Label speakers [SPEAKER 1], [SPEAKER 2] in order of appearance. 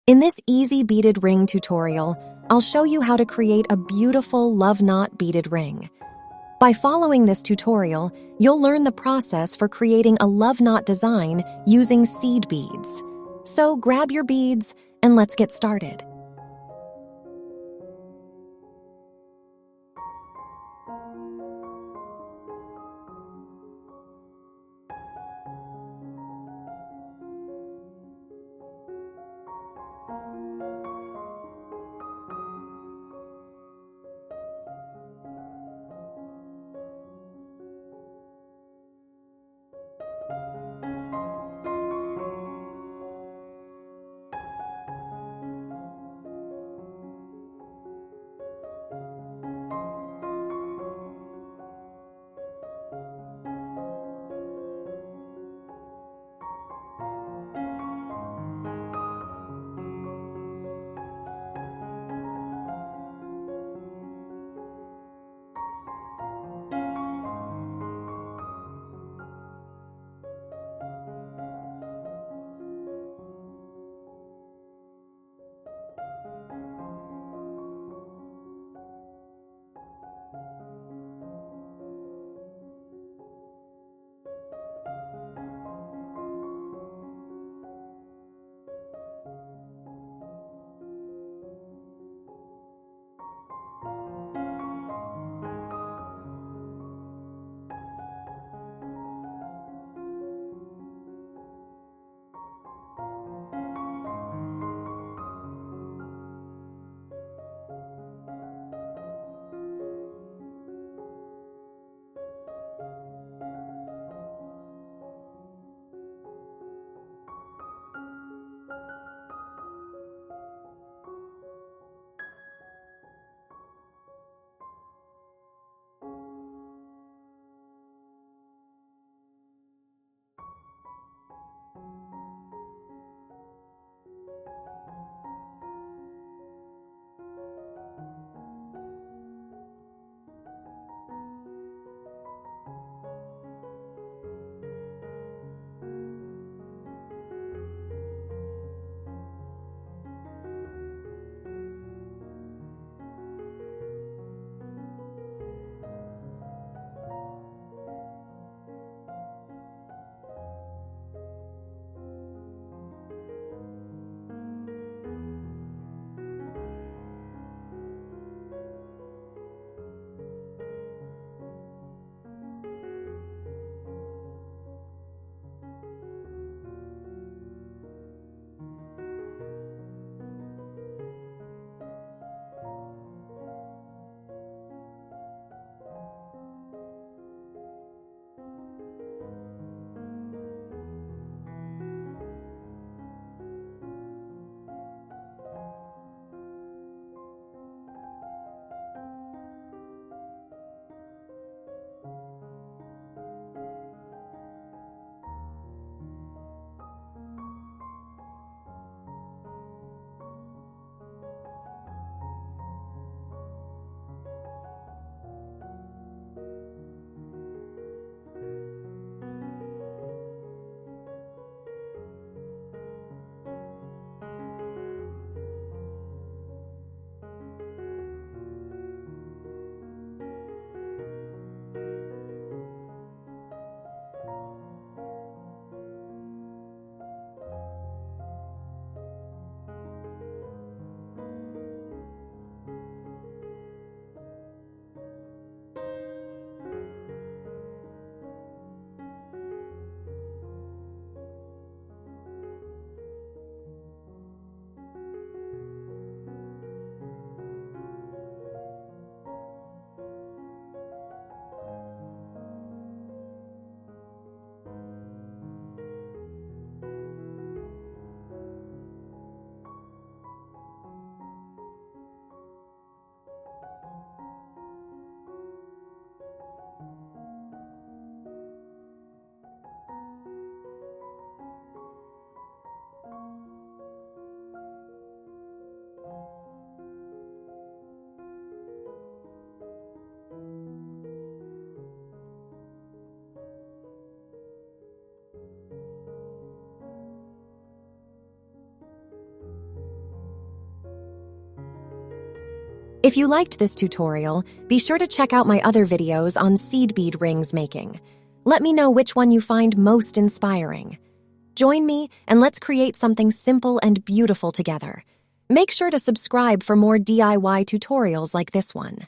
[SPEAKER 1] In this easy beaded ring tutorial, I'll show you how to create a beautiful love knot beaded ring. By following this tutorial, you'll learn the process for creating a love knot design using seed beads. So grab your beads and let's get started. If you liked this tutorial, be sure to check out my other videos on seed bead rings making. Let me know which one you find most inspiring. Join me and let's create something simple and beautiful together. Make sure to subscribe for more DIY tutorials like this one.